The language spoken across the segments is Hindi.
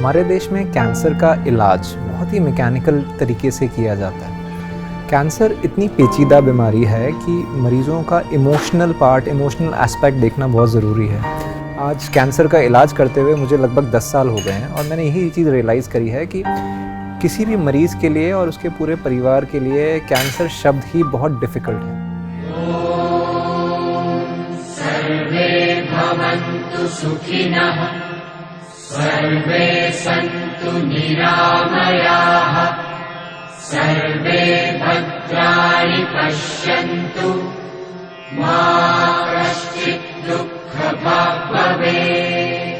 हमारे देश में कैंसर का इलाज बहुत ही मैकेनिकल तरीके से किया जाता है। कैंसर इतनी पेचीदा बीमारी है कि मरीज़ों का इमोशनल एस्पेक्ट देखना बहुत ज़रूरी है। आज कैंसर का इलाज करते हुए मुझे लगभग 10 साल हो गए हैं और मैंने यही चीज़ रियलाइज़ करी है कि किसी भी मरीज़ के लिए और उसके पूरे परिवार के लिए कैंसर शब्द ही बहुत डिफ़िकल्ट है। सर्वे भवन्तु सुखिनः, सर्वे सन्तु निरामयाः, सर्वे भद्राणि पश्यन्तु, मा कश्चित् दुःखभाग् भवेत्।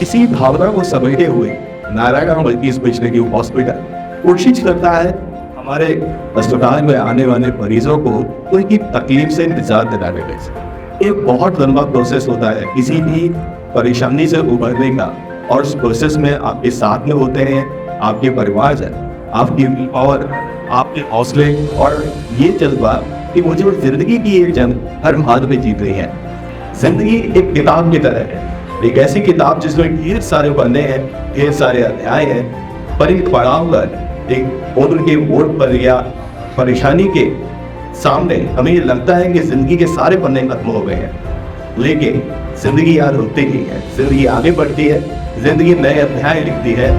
इसी भावना को समझते हुए नारायण मल्टीज बेचने की हॉस्पिटल कोशिश करता है हमारे अस्पताल में आने वाले मरीजों को कोई तकलीफ से निजात दिलाने के। एक बहुत लंबा प्रोसेस होता है किसी भी परेशानी से उभरने का, और उस प्रोसेस में आपके साथ में होते हैं आपके परिवार जन, आपकी विल पावर, आपके हौसले और ये जज्बा कि मुझे जिंदगी की एक जंग हर हाल में जीत रही है। जिंदगी एक किताब की तरह है, एक ऐसी किताब जिसमें ढेर सारे पन्ने हैं, ढेर सारे अध्याय हैं, पर एक पड़ाव पर एक उम्र के मोड़ पर या परेशानी के सामने हमें ये लगता है कि जिंदगी के सारे पन्ने खत्म हो गए हैं, लेकिन जिंदगी याद होती नहीं है, जिंदगी आगे बढ़ती है, जिंदगी नए अध्याय लिखती है।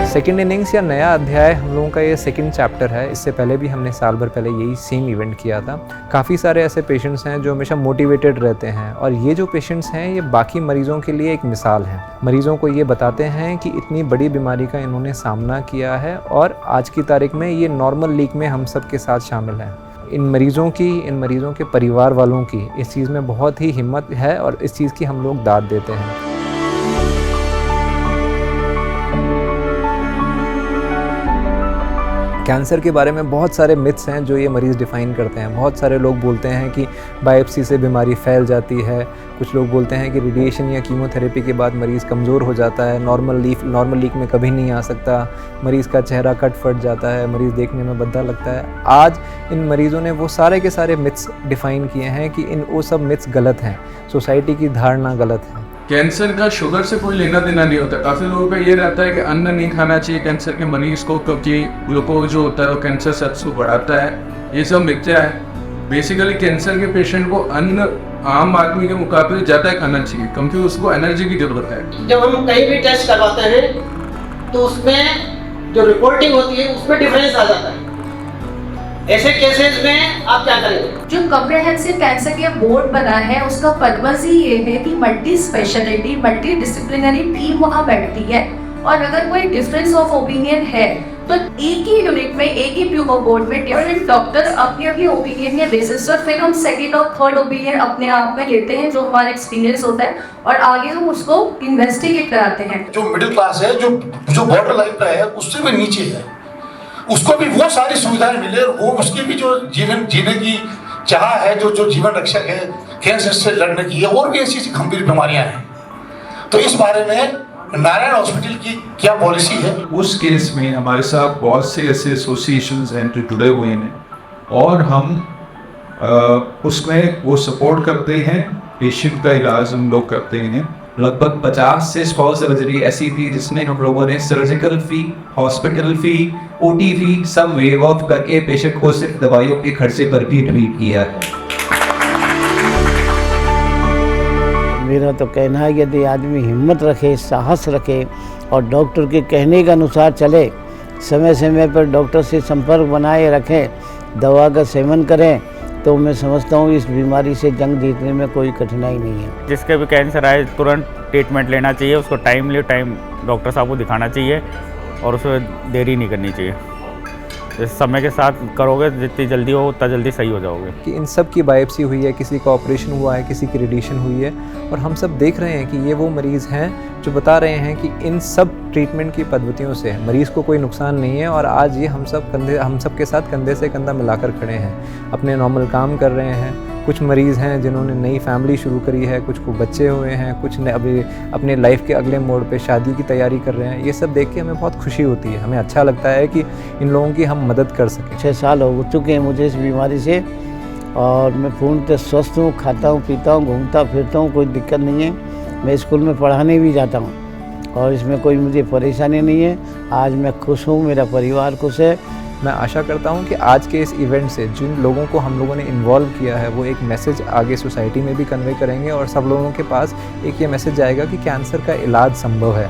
सेकेंड इनिंग्स या नया अध्याय हम लोगों का ये सेकेंड चैप्टर है। इससे पहले भी हमने साल भर पहले यही सेम इवेंट किया था। काफ़ी सारे ऐसे पेशेंट्स हैं जो हमेशा मोटिवेटेड रहते हैं, और ये जो पेशेंट्स हैं ये बाकी मरीज़ों के लिए एक मिसाल हैं। मरीज़ों को ये बताते हैं कि इतनी बड़ी बीमारी का इन्होंने सामना किया है और आज की तारीख में ये नॉर्मल लीग में हम सब के साथ शामिल हैं। इन मरीज़ों के परिवार वालों की इस चीज़ में बहुत ही हिम्मत है और इस चीज़ की हम लोग दाद देते हैं। कैंसर के बारे में बहुत सारे मिथ्स हैं जो ये मरीज़ डिफ़ाइन करते हैं। बहुत सारे लोग बोलते हैं कि बायोप्सी से बीमारी फैल जाती है, कुछ लोग बोलते हैं कि रेडिएशन या कीमोथेरेपी के बाद मरीज़ कमज़ोर हो जाता है, नॉर्मल लीग में कभी नहीं आ सकता, मरीज़ का चेहरा कट फट जाता है, मरीज़ देखने में भद्दा लगता है। आज इन मरीज़ों ने वो सारे के सारे मिथ्स डिफ़ाइन किए हैं कि वो सब मिथ्स गलत हैं, सोसाइटी की धारणा गलत है। कैंसर का शुगर से कोई लेना देना नहीं होता। काफ़ी लोगों का ये रहता है कि अन्न नहीं खाना चाहिए कैंसर के मरीज़ को, क्योंकि ग्लूकोज जो होता है वो कैंसर सेल्स को बढ़ाता है। ये सब मिथ्या है। बेसिकली कैंसर के पेशेंट को अन्न आम आदमी के मुकाबले ज़्यादा खाना चाहिए, क्योंकि उसको एनर्जी की ज़रूरत है। जब हम कहीं भी टेस्ट करवाते हैं तो उसमें जो रिपोर्टिंग होती है उसमें डिफरेंस आ जाता है। ऐसे केसेस में आप क्या करेंगे? जो कॉम्प्रिहेंसिव कैंसर केयर बोर्ड बना है उसका पर्पस ही ये है कि multi speciality multi disciplinary team वहाँ बैठती है, और अगर कोई डिफरेंस ऑफ ओपिनियन है तो एक ही यूनिट में एक ही प्यूमो बोर्ड में डिफरेंट डॉक्टर अपने ओपिनियन के बेसिस पर फिर हम सेकेंड और थर्ड ओपिनियन अपने आप में लेते हैं, जो हमारा एक्सपीरियंस होता है, और आगे हम उसको इन्वेस्टिगेट कराते हैं। जो मिडिल क्लास है, जो बॉर्डर लाइन का है, उससे भी नीचे है, उसको भी वो सारी सुविधाएं मिले, वो उसकी भी जो जीने की चाह है, जो जीवन रक्षक है, कैंसर से लड़ने की है, और भी ऐसी गंभीर बीमारियां हैं। तो इस बारे में नारायण हॉस्पिटल की क्या पॉलिसी है? उस केस में हमारे साथ बहुत से ऐसे एसोसिएशंस हैं जो जुड़े हुए हैं, और हम उसमें वो सपोर्ट करते हैं। पेशेंट का इलाज हम लोग करते हैं। लगभग 50 से 100 सर्जरी ऐसी थी जिसमें हम लोगों ने सर्जिकल फी, हॉस्पिटल फी, ओटी फी सब वेव ऑफ करके पेशेंट को सिर्फ दवाइयों के खर्चे पर भी ट्रीट किया है। मेरा तो कहना है यदि आदमी हिम्मत रखे, साहस रखे और डॉक्टर के कहने के अनुसार चले, समय समय पर डॉक्टर से संपर्क बनाए रखें, दवा का सेवन करें, तो मैं समझता हूँ इस बीमारी से जंग जीतने में कोई कठिनाई नहीं है। जिसके भी कैंसर आए तुरंत ट्रीटमेंट लेना चाहिए, उसको टाइम डॉक्टर साहब को दिखाना चाहिए, और उसमें देरी नहीं करनी चाहिए। इस समय के साथ करोगे जितनी जल्दी हो उतना जल्दी सही हो जाओगे। कि इन सब की बायोप्सी हुई है, किसी का ऑपरेशन हुआ है, किसी की रेडिएशन हुई है, और हम सब देख रहे हैं कि ये वो मरीज़ हैं जो बता रहे हैं कि इन सब ट्रीटमेंट की पद्धतियों से मरीज़ को कोई नुकसान नहीं है, और आज ये हम सब के साथ कंधे से कंधा मिलाकर खड़े हैं, अपने नॉर्मल काम कर रहे हैं, कुछ मरीज़ हैं जिन्होंने नई फैमिली शुरू करी है, कुछ को बच्चे हुए हैं, कुछ ने अभी अपने लाइफ के अगले मोड़ पे शादी की तैयारी कर रहे हैं। ये सब देख के हमें बहुत खुशी होती है, हमें अच्छा लगता है कि इन लोगों की हम मदद कर सकें। 6 साल हो चुके हैं मुझे इस बीमारी से और मैं पूर्णतः स्वस्थ हूँ, खाता हूँ, पीता हूँ, घूमता फिरता हूँ, कोई दिक्कत नहीं है। मैं स्कूल में पढ़ाने भी जाता हूँ और इसमें कोई मुझे परेशानी नहीं है। आज मैं खुश हूँ, मेरा परिवार खुश है। मैं आशा करता हूँ कि आज के इस इवेंट से जिन लोगों को हम लोगों ने इन्वॉल्व किया है वो एक मैसेज आगे सोसाइटी में भी कन्वे करेंगे और सब लोगों के पास एक ये मैसेज जाएगा कि कैंसर का इलाज संभव है।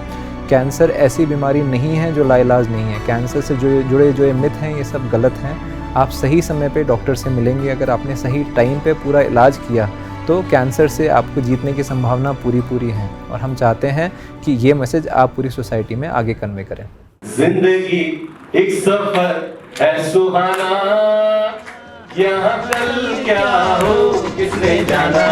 कैंसर ऐसी बीमारी नहीं है जो लाइलाज नहीं है। कैंसर से जुड़े जो ये मिथ हैं ये सब गलत हैं। आप सही समय पे डॉक्टर से मिलेंगे, अगर आपने सही टाइम पे पूरा इलाज किया तो कैंसर से आपको जीतने की संभावना पूरी है। और हम चाहते हैं कि ये मैसेज आप पूरी सोसाइटी में आगे कन्वे करें। जिंदगी एक सफर है सुहाना, यहाँ कल क्या हो किसने जाना।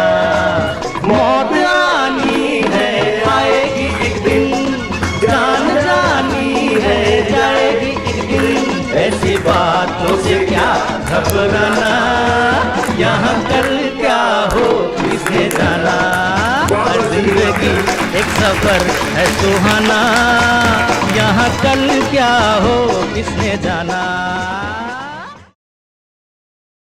मौत आनी है आएगी एक दिन, जान जानी है जाएगी एक दिन। ऐसी बातों से क्या घबराना, यहाँ कल क्या हो किसने जाना। जिंदगी एक सफर है सुहाना, यहाँ कल क्या हो किसने जाना।